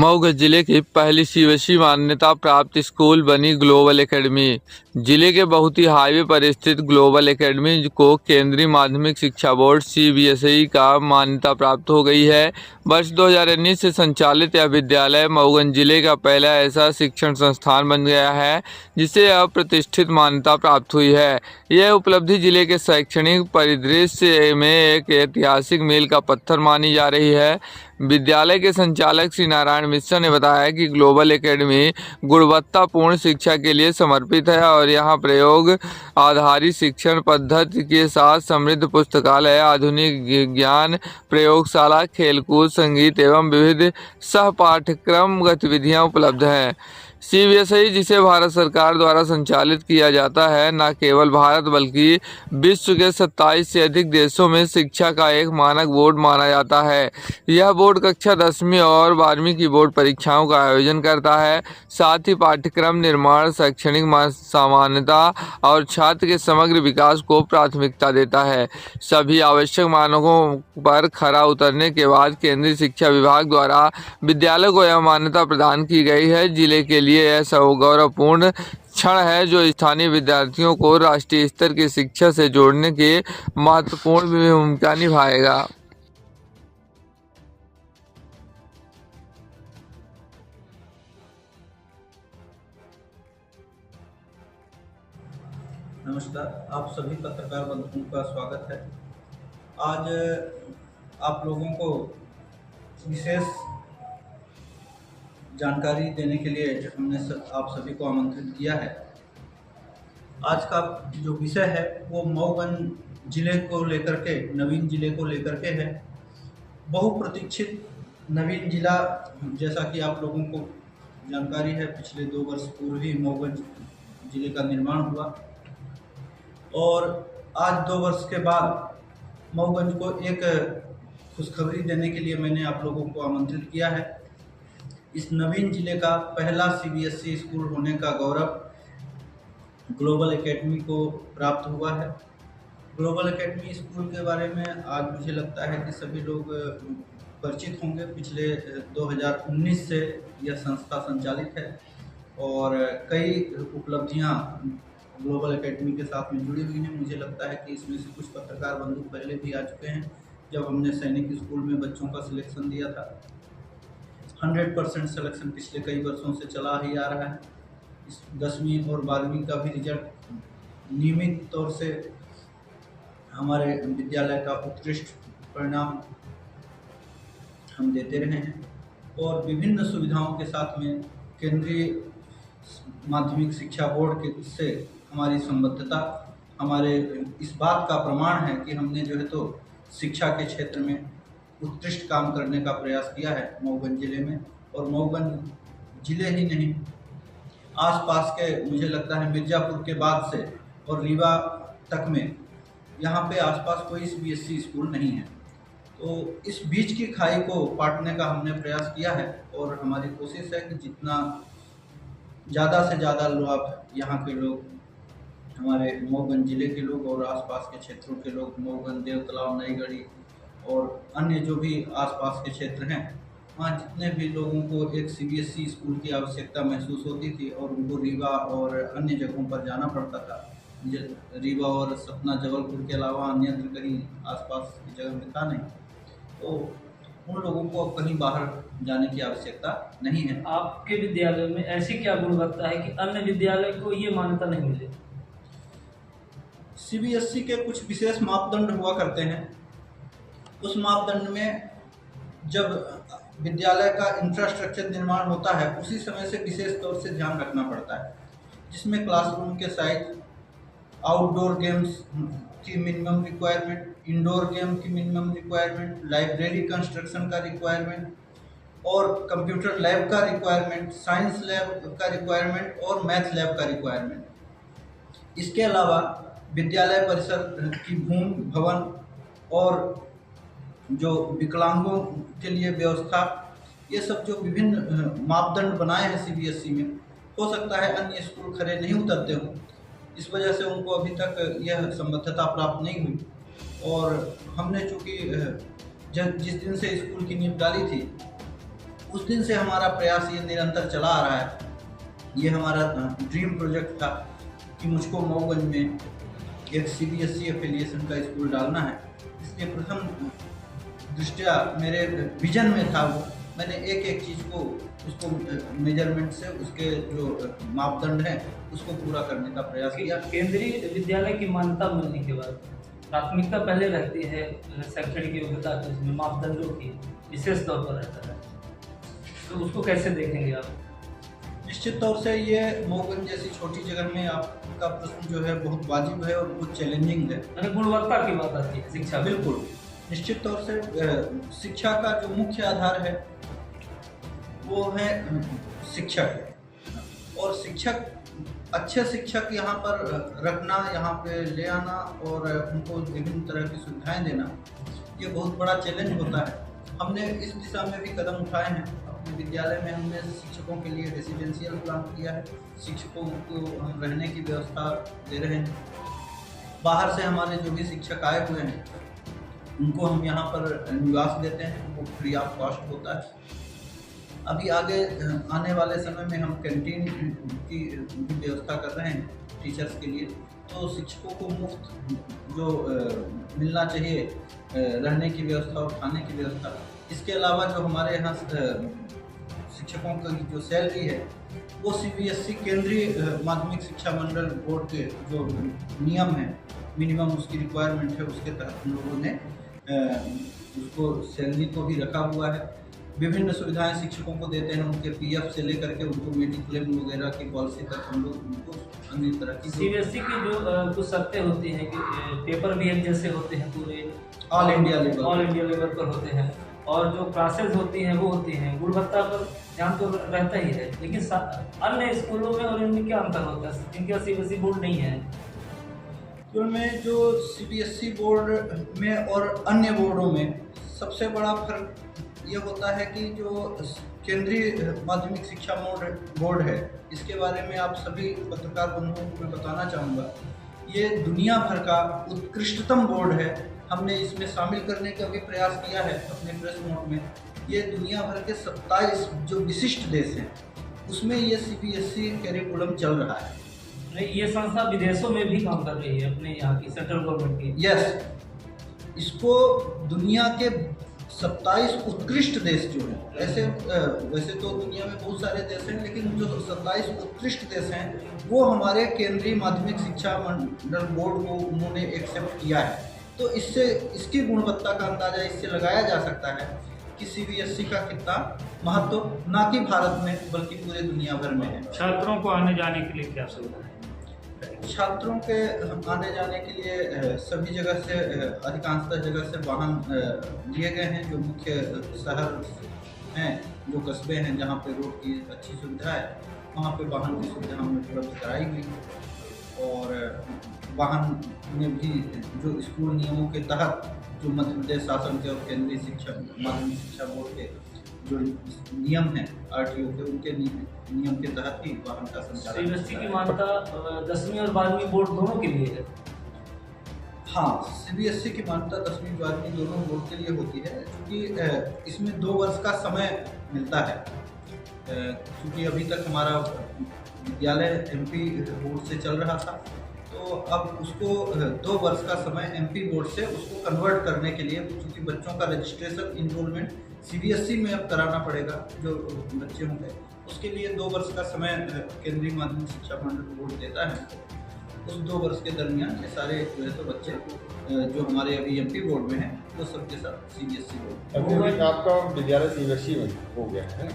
मऊ जिले की पहली सीबीएसई मान्यता प्राप्त स्कूल बनी ग्लोबल एकेडमी। जिले के बहुत ही हाईवे पर स्थित ग्लोबल एकेडमी को केंद्रीय माध्यमिक शिक्षा बोर्ड सीबीएसई का मान्यता प्राप्त हो गई है। वर्ष 2019 से संचालित यह विद्यालय मऊगंज जिले का पहला ऐसा शिक्षण संस्थान बन गया है जिसे अब प्रतिष्ठित मान्यता प्राप्त हुई है। यह उपलब्धि जिले के शैक्षणिक परिदृश्य में एक ऐतिहासिक मील का पत्थर मानी जा रही है। विद्यालय के संचालक श्री नारायण मिश्रा ने बताया कि ग्लोबल एकेडमी गुणवत्तापूर्ण शिक्षा के लिए समर्पित है और यहाँ प्रयोग आधारित शिक्षण पद्धति के साथ समृद्ध पुस्तकालय, आधुनिक ज्ञान प्रयोगशाला, खेलकूद, संगीत एवं विविध सह पाठ्यक्रम गतिविधियाँ उपलब्ध हैं। सीबीएसई जिसे भारत सरकार द्वारा संचालित किया जाता है, न केवल भारत बल्कि विश्व के 27 से अधिक देशों में शिक्षा का एक मानक बोर्ड माना जाता है। यह बोर्ड कक्षा 10वीं और 12वीं की बोर्ड परीक्षाओं का आयोजन करता है। साथ ही पाठ्यक्रम निर्माण, शैक्षणिक समानता और छात्र के समग्र विकास को प्राथमिकता देता है। सभी आवश्यक मानकों पर खरा उतरने के बाद केंद्रीय शिक्षा विभाग द्वारा विद्यालय को यह मान्यता प्रदान की गई है। जिले के लिए यह गौरवपूर्ण क्षण है जो स्थानीय विद्यार्थियों को राष्ट्रीय स्तर की शिक्षा से जोड़ने की महत्वपूर्ण भूमिका निभाएगा। नमस्कार, आप सभी पत्रकार बंधुओं का स्वागत है। आज आप लोगों को विशेष जानकारी देने के लिए हमने आप सभी को आमंत्रित किया है। आज का जो विषय है वो मऊगंज जिले को लेकर के, नवीन जिले को लेकर के है। बहुप्रतीक्षित नवीन जिला, जैसा कि आप लोगों को जानकारी है, पिछले 2 वर्ष पूर्व ही मऊगंज जिले का निर्माण हुआ और आज 2 वर्ष के बाद मऊगंज को एक खुशखबरी देने के लिए मैंने आप लोगों को आमंत्रित किया है। इस नवीन जिले का पहला सीबीएसई स्कूल होने का गौरव ग्लोबल एकेडमी को प्राप्त हुआ है। ग्लोबल एकेडमी स्कूल के बारे में आज मुझे लगता है कि सभी लोग परिचित होंगे। पिछले 2019 से यह संस्था संचालित है और कई उपलब्धियां ग्लोबल एकेडमी के साथ में जुड़ी हुई हैं। मुझे लगता है कि इसमें से कुछ पत्रकार बंधु पहले भी आ चुके हैं जब हमने सैनिक स्कूल में बच्चों का सिलेक्शन दिया था। 100% सिलेक्शन पिछले कई वर्षों से चला ही आ रहा है। इस 10वीं और 12वीं का भी रिजल्ट नियमित तौर से हमारे विद्यालय का उत्कृष्ट परिणाम हम देते रहे हैं और विभिन्न सुविधाओं के साथ में केंद्रीय माध्यमिक शिक्षा बोर्ड के से हमारी संबद्धता हमारे इस बात का प्रमाण है कि हमने जो है तो शिक्षा के क्षेत्र में उत्कृष्ट काम करने का प्रयास किया है मऊगंज जिले में। और मऊगंज जिले ही नहीं, आसपास के, मुझे लगता है मिर्ज़ापुर के बाद से और रीवा तक में यहाँ पे आसपास कोई सीबीएसई स्कूल नहीं है। तो इस बीच की खाई को पाटने का हमने प्रयास किया है और हमारी कोशिश है कि जितना ज़्यादा से ज़्यादा लोग यहाँ के लोग, हमारे मऊगंज जिले के लोग और आसपास के क्षेत्रों के लोग, मऊगंज, देवतलाव, नईगढ़ी और अन्य जो भी आसपास के क्षेत्र हैं, वहाँ जितने भी लोगों को एक सीबीएसई स्कूल की आवश्यकता महसूस होती थी और उनको रीवा और अन्य जगहों पर जाना पड़ता था। रीवा और सतना, जबलपुर के अलावा अन्यत्र कहीं आसपास की जगह में था नहीं, तो उन लोगों को अब कहीं बाहर जाने की आवश्यकता नहीं है। आपके विद्यालय में ऐसी क्या गुणवत्ता है कि अन्य विद्यालय को ये मान्यता नहीं मिले? सीबीएसई के कुछ विशेष मापदंड हुआ करते हैं। उस मापदंड में जब विद्यालय का इंफ्रास्ट्रक्चर निर्माण होता है उसी समय से विशेष तौर से ध्यान रखना पड़ता है, जिसमें क्लासरूम के साइज, आउटडोर गेम्स की मिनिमम रिक्वायरमेंट, इंडोर गेम की मिनिमम रिक्वायरमेंट, लाइब्रेरी कंस्ट्रक्शन का रिक्वायरमेंट और कंप्यूटर लैब का रिक्वायरमेंट, साइंस लैब का रिक्वायरमेंट और मैथ लैब का रिक्वायरमेंट। इसके अलावा विद्यालय परिसर की भूमि, भवन और जो विकलांगों के लिए व्यवस्था, ये सब जो विभिन्न मापदंड बनाए हैं सीबीएसई में, हो सकता है अन्य स्कूल खरे नहीं उतरते हों। इस वजह से उनको अभी तक यह संबद्धता प्राप्त नहीं हुई और हमने चूँकि जिस दिन से स्कूल की नींव डाली थी उस दिन से हमारा प्रयास ये निरंतर चला आ रहा है। ये हमारा ड्रीम प्रोजेक्ट था कि मुझको मऊगंज में एक CBSE एफिलिएशन का स्कूल डालना है। इसके प्रथम दृष्टया मेरे विजन में था वो, मैंने एक एक चीज़ को उसको मेजरमेंट से उसके जो मापदंड हैं उसको पूरा करने का प्रयास किया। केंद्रीय विद्यालय की मान्यता मिलने के बाद प्राथमिकता पहले रहती है शैक्षणिक योग्यता के, उसमें मापदंडों की विशेष तौर पर रहता है, तो उसको कैसे देखेंगे आप? निश्चित तौर से ये मऊगंज जैसी छोटी जगह में आपका प्रश्न जो है बहुत वाजिब है और बहुत चैलेंजिंग है। यानी गुणवत्ता की बात आती है शिक्षा में। बिल्कुल, निश्चित तौर से शिक्षा का जो मुख्य आधार है वो है शिक्षक, और शिक्षक अच्छे शिक्षक यहाँ पर रखना, यहाँ पे ले आना और उनको विभिन्न तरह की सुविधाएं देना, ये बहुत बड़ा चैलेंज होता है। हमने इस दिशा में भी कदम उठाए हैं। अपने विद्यालय में हमने शिक्षकों के लिए रेसिडेंशियल प्लान किया है, शिक्षकों को हम रहने की व्यवस्था दे रहे हैं। बाहर से हमारे जो भी शिक्षक आए हुए हैं उनको हम यहाँ पर निवास देते हैं, वो फ्री ऑफ कॉस्ट होता है। अभी आगे आने वाले समय में हम कैंटीन की भी व्यवस्था कर रहे हैं टीचर्स के लिए, तो शिक्षकों को मुफ्त जो मिलना चाहिए रहने की व्यवस्था और खाने की व्यवस्था। इसके अलावा जो हमारे यहाँ शिक्षकों की जो सैलरी है वो CBSE केंद्रीय माध्यमिक शिक्षा मंडल बोर्ड के जो नियम है, मिनिमम उसकी रिक्वायरमेंट है, उसके तहत हम लोगों ने उसको सैलरी को भी रखा हुआ है। विभिन्न सुविधाएं शिक्षकों को देते हैं, उनके PF से लेकर के उनको मेडिक्लेम वगैरह की पॉलिसी तक हम लोग उनको अन्य तरह की CBSE की जो कुछ शर्तें होती हैं कि पेपर भी एक जैसे होते हैं, पूरे ऑल इंडिया लेवल पर होते हैं, और जो क्लासेज होती हैं वो होती हैं, गुणवत्ता पर ध्यान तो रहता ही है, लेकिन अन्य स्कूलों में और इनमें क्या अंतर होता है जिनका CBSE बोर्ड नहीं है? स्कूल में जो CBSE बोर्ड में और अन्य बोर्डों में सबसे बड़ा फर्क ये होता है कि जो केंद्रीय माध्यमिक शिक्षा बोर्ड है, इसके बारे में आप सभी पत्रकार बंधुओं को मैं बताना चाहूँगा, ये दुनिया भर का उत्कृष्टतम बोर्ड है। हमने इसमें शामिल करने का भी प्रयास किया है अपने प्रेस नोट में। ये दुनिया भर के 27 जो विशिष्ट देश हैं उसमें ये CBSE कैरिकुलम चल रहा है। नहीं, ये संस्था विदेशों में भी काम कर रही है अपने यहाँ की सेंट्रल गवर्नमेंट की। यस, इसको दुनिया के 27 उत्कृष्ट देश जो हैं, वैसे तो दुनिया में बहुत सारे देश हैं, लेकिन जो 27 उत्कृष्ट देश हैं वो हमारे केंद्रीय माध्यमिक शिक्षा मंडल बोर्ड को उन्होंने एक्सेप्ट किया है। तो इससे इसकी गुणवत्ता का अंदाजा इससे लगाया जा सकता है कि CBSE का कितना महत्व ना कि भारत में बल्कि पूरे दुनिया भर में है। छात्रों को आने जाने के लिए क्या सुविधा है? छात्रों के आने जाने के लिए सभी जगह से, अधिकांशतः जगह से वाहन दिए गए हैं। जो मुख्य शहर हैं, जो कस्बे हैं जहाँ पे रोड की अच्छी सुविधा है, वहाँ पे वाहन की सुविधा हमने उपलब्ध कराई हुई। और वाहन में भी जो स्कूल नियमों के तहत जो मध्य प्रदेश शासन के और केंद्रीय शिक्षा माध्यमिक शिक्षा बोर्ड के जो नियम हैं RTO के, उनके नियम के तहत ही वाहन का संचालन। CBSE की मान्यता 10वीं और 12वीं बोर्ड दोनों के लिए है? हाँ, CBSE की मान्यता 10वीं 12वीं दोनों बोर्ड के लिए होती है, क्योंकि इसमें 2 वर्ष का समय मिलता है। क्योंकि अभी तक हमारा विद्यालय MP बोर्ड से चल रहा था, तो अब उसको 2 वर्ष का समय MP बोर्ड से उसको कन्वर्ट करने के लिए, क्योंकि बच्चों का रजिस्ट्रेशन इनरोलमेंट CBSE में अब कराना पड़ेगा जो बच्चे होंगे, उसके लिए 2 वर्ष का समय केंद्रीय माध्यमिक शिक्षा मंडल बोर्ड देता है। उस 2 वर्ष के दरमियान ये सारे तो बच्चे जो हमारे अभी MP बोर्ड में हैं वो सबके साथ CBSE बोर्ड। अभी आपका विद्यालय CBSE में हो गया है,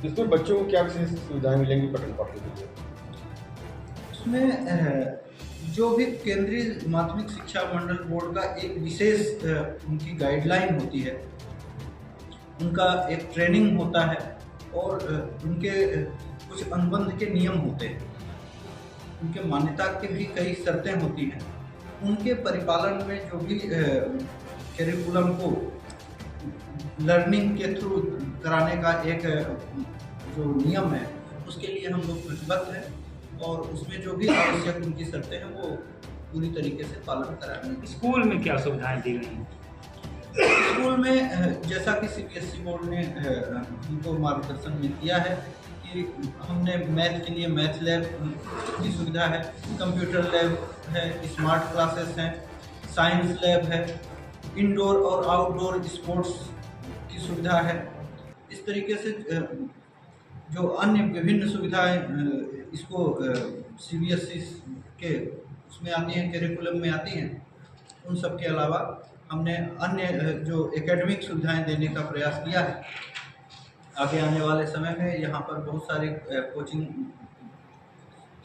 इसमें बच्चों को क्या विशेष सुविधाएं मिलेंगी पठन पाठन के लिए? उसमें जो भी केंद्रीय माध्यमिक शिक्षा मंडल बोर्ड का एक विशेष उनकी गाइडलाइन होती है, उनका एक ट्रेनिंग होता है और उनके कुछ अनुबंध के नियम होते हैं, उनके मान्यता के भी कई शर्तें होती हैं। उनके परिपालन में जो भी कैरिकुलम को लर्निंग के थ्रू कराने का एक जो नियम है उसके लिए हम लोग प्रतिबद्ध हैं, और उसमें जो भी आवश्यक उनकी शर्तें हैं वो पूरी तरीके से पालन कराने। स्कूल में क्या सुविधाएं दी गई हैं? स्कूल में जैसा कि सीबीएसई बोर्ड ने हमको मार्गदर्शन में किया है कि हमने मैथ के लिए मैथ लैब की सुविधा है, कंप्यूटर लैब है, स्मार्ट क्लासेस हैं, साइंस लैब है, इंडोर और आउटडोर स्पोर्ट्स की सुविधा है। इस तरीके से जो अन्य विभिन्न सुविधाएं इसको सीबीएसई के उसमें आती हैं, करिकुलम में आती हैं, उन सब के अलावा हमने अन्य जो एकेडमिक सुविधाएं देने का प्रयास किया है। आगे आने वाले समय में यहाँ पर बहुत सारे कोचिंग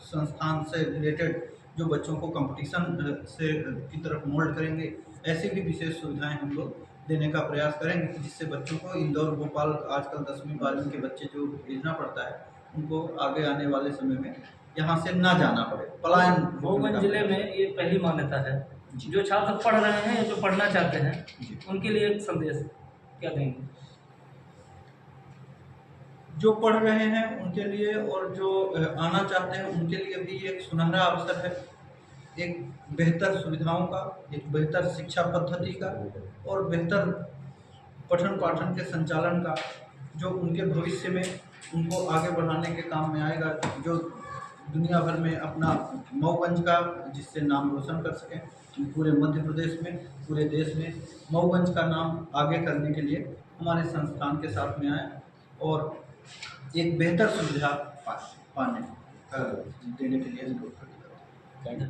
संस्थान से रिलेटेड जो बच्चों को कंपटीशन से की तरफ मोल्ड करेंगे, ऐसी भी विशेष सुविधाएं हम लोग देने का प्रयास करेंगे, जिससे बच्चों को इंदौर, भोपाल आजकल 10वीं 12वीं के बच्चे जो भेजना पड़ता है, उनको आगे आने वाले समय में यहाँ से ना जाना पड़े, पलायन। मऊगंज जिले में ये पहली मान्यता है। जो छात्र पढ़ रहे हैं या जो पढ़ना चाहते हैं उनके लिए एक संदेश क्या देंगे? जो पढ़ रहे हैं उनके लिए और जो आना चाहते हैं उनके लिए भी एक सुनहरा अवसर है, एक बेहतर सुविधाओं का, एक बेहतर शिक्षा पद्धति का और बेहतर पठन पाठन के संचालन का, जो उनके भविष्य में उनको आगे बढ़ाने के काम में आएगा, जो दुनिया भर में अपना मऊगंज का जिससे नाम रोशन कर सकें, पूरे मध्य प्रदेश में, पूरे देश में मऊगंज का नाम आगे करने के लिए हमारे संस्थान के साथ में आए और एक बेहतर सुविधा पाने देने के लिए अनुरोध करते हैं।